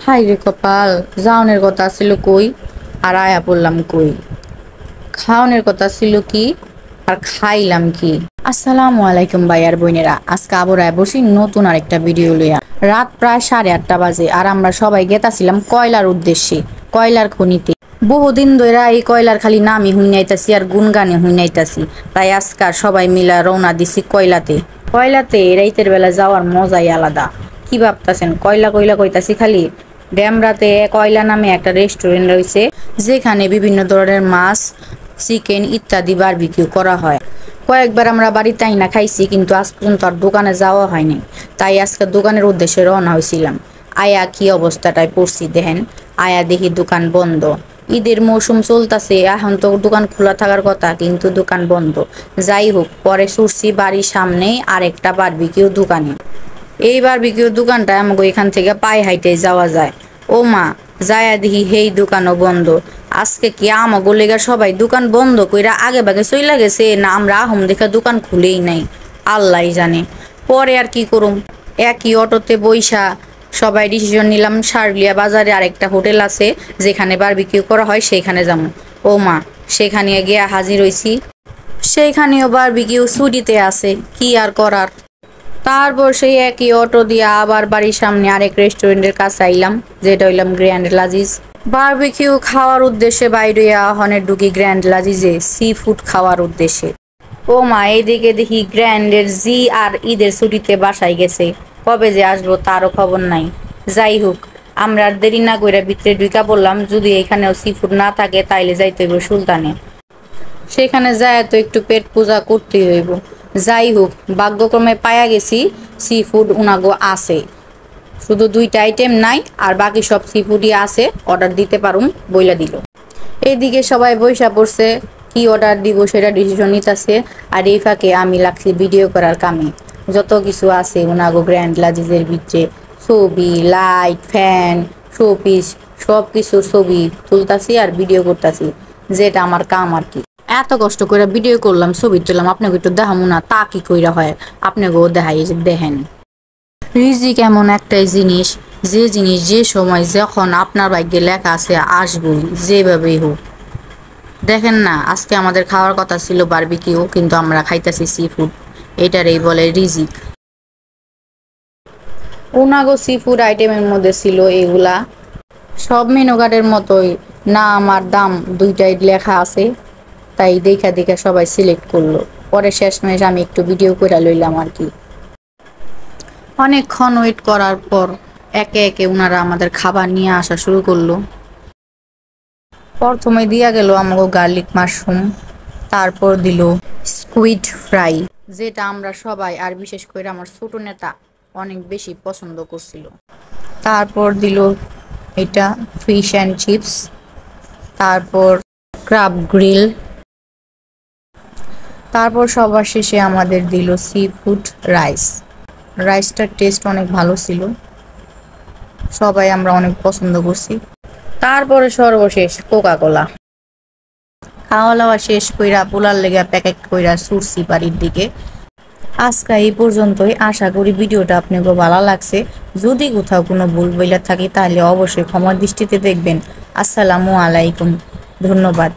High রে কপাল, যাওনের কথা ছিল কই আর আয়া পড়লাম কই। খাওয়ানোর কথা ছিল কি আর খাইলাম কি। আসসালামু আলাইকুম ভাই আর বোনেরা, আজকে আবার আয় বসি নতুন আরেকটা ভিডিও লইয়া। রাত প্রায় 8:30 বাজে আর আমরা সবাই গেতাছিলাম কয়লার উদ্দেশ্যে, কয়লার খনিতে। বহুদিন ধরে এই কয়লার খালি নামই হুইনাইতাছি আর গুনগানে হুইনাইতাছি, তাই আজকাল সবাই মিলা রওনা দিছি কয়লাতে। কয়লাতে রাইতের বেলা যাওয়ার মজাই আলাদা। কি ভাবতাছেন কয়লা কয়লা কইতাছি খালি? ড্যামরাতে কয়লা নামে একটা রেস্টুরেন্ট রয়েছে, যেখানে বিভিন্ন ধরনের মাছ, চিকেন ইত্যাদি বারবিকিউ করা হয়। কয়েকবার আমরা বাড়িতে আইনা খাইছি, কিন্তু আজ পর্যন্ত আর দোকানে যাওয়া হয়নি। তাই আজকে দোকানের উদ্দেশ্যে রওনা হয়েছিলাম। আয়া কি অবস্থাটায় পড়ছি দেখেন। আয়া দেখি দোকান বন্ধ। ঈদের মৌসুম চলতেছে, এখন তো দোকান খোলা থাকার কথা, কিন্তু দোকান বন্ধ। যাই হোক, পরে ছুটছি বাড়ির সামনেই আরেকটা বারবিকিউ দোকানে। এই বারবিকিউ দোকানটা আমাকে এখান থেকে পায়ে হাইটে যাওয়া যায়। ও মা, যায়া দেখি হেই দোকানও বন্ধ। আজকে কি আমাগো লেগা সবাই দোকান বন্ধ কইরা আগে ভাগে চইলা গেছে, না আমরা আহম দেখে দোকান খুলেই নাই, আল্লাহ জানে। পরে আর কি করুম, একই অটোতে বইসা সবাই ডিসিশন নিলাম সারলিয়া বাজারে আরেকটা হোটেল আছে যেখানে বারবিকিউ করা হয়, সেইখানে যাবো। ও মা, সেখানে গিয়া হাজির হইছি। সেইখানেও বারবিকিউ ছুটিতে আছে, কি আর করার। তারপর সেই একই অটো দিয়ে আবার বাড়ির সামনে আরেক রেস্টুরেন্টের কাছে আইলাম, যেটা হইলাম গ্র্যান্ড লাজিজ। বারবিকিউ খাওয়ার উদ্দেশ্যে বাইরে আহনের ঢুকি গ্র্যান্ড লাজিজে সি ফুড খাওয়ার উদ্দেশ্যে। ও মা, এইদিকে দেখি গ্র্যান্ডের জি আর ঈদের ছুটিতে বাসায় গেছে, কবে যে আসবো তারও খবর নাই। যাই হোক, আমরা আর দেরি না কইরা ভিতরে ঢুকা পড়লাম। যদি এখানেও সি ফুড না থাকে তাইলে যাইতে হইব সুলতানে। সেখানে যায় তো একটু পেট পূজা করতেই হইব। যাই হোক, ভাগ্যক্রমে পায়া গেছি সি ফুড উনাগো আছে। শুধু 2টা আইটেম নাই, আর বাকি সব সি ফুডই আছে, অর্ডার দিতে পারুম বইলা দিল। এইদিকে সবাই বইসা পড়ছে, কি অর্ডার দিব সেটা ডিসিশন নিতেছে। আর এই ফাঁকে আমি লাগছি ভিডিও করার কামে। যত কিছু আছে উনাগো গ্র্যান্ড লাজিজের ভিতরে, ছবি, লাইট, ফ্যান, শোপিস, সব কিছুর ছবি তুলতাছি আর ভিডিও করতেছি, যেটা আমার কাম আর কি। এত কষ্ট করে ভিডিও করলাম, ছবি তুললাম, আপনাকে একটু দেখামো না তা কি কইরা হয়? আপনাকেও দেখাই, দেখেন। রিজিক এমন একটাই জিনিস, যে জিনিস যে সময় যখন আপনার ভাগ্যে লেখা আছে আসবই, যেভাবেই হোক। দেখেন না, আজকে আমাদের খাওয়ার কথা ছিল বারবিকিউ, কিন্তু আমরা খাইতেছি সি ফুড। এটারই বলে রিজিক। উনাগো সি ফুড আইটেমের মধ্যে ছিল এগুলা, সব মেনু কার্ডের মতোই না, আমার দাম 2টাই লেখা আছে। তাই দেখা দেখা সবাই সিলেক্ট করলো। পরে শেষমেশ আমি একটু ভিডিও করে লইলাম আর কি। অনেকক্ষণ ওয়েট করার পর একে একে ওনারা আমাদের খাবার নিয়ে আসা শুরু করলো। প্রথমে দিয়া গেল আমাকে গার্লিক মাশরুম, তারপর দিল স্কুইড ফ্রাই, যেটা আমরা সবাই আর বিশেষ করে আমার ছোট নেতা অনেক বেশি পছন্দ করছিল। তারপর দিল এটা ফিশ অ্যান্ড চিপস, তারপর ক্রাব গ্রিল, তারপর সবার শেষে আমাদের দিল সি ফুড রাইস। রাইসটার টেস্ট অনেক ভালো ছিল, সবাই আমরা অনেক পছন্দ করছি। তারপরে সর্বশেষ কোকা কোলা। খাওয়া দাওয়া শেষ কইরা পোলার লেগে প্যাকেট কইরা ছুটছি বাড়ির দিকে। আজকে এই পর্যন্তই। আশা করি ভিডিওটা আপনাকে ভালো লাগছে। যদি কোথাও কোনো ভুল বইলা থাকে তাহলে অবশ্যই ক্ষমার দৃষ্টিতে দেখবেন। আসসালামু আলাইকুম, ধন্যবাদ।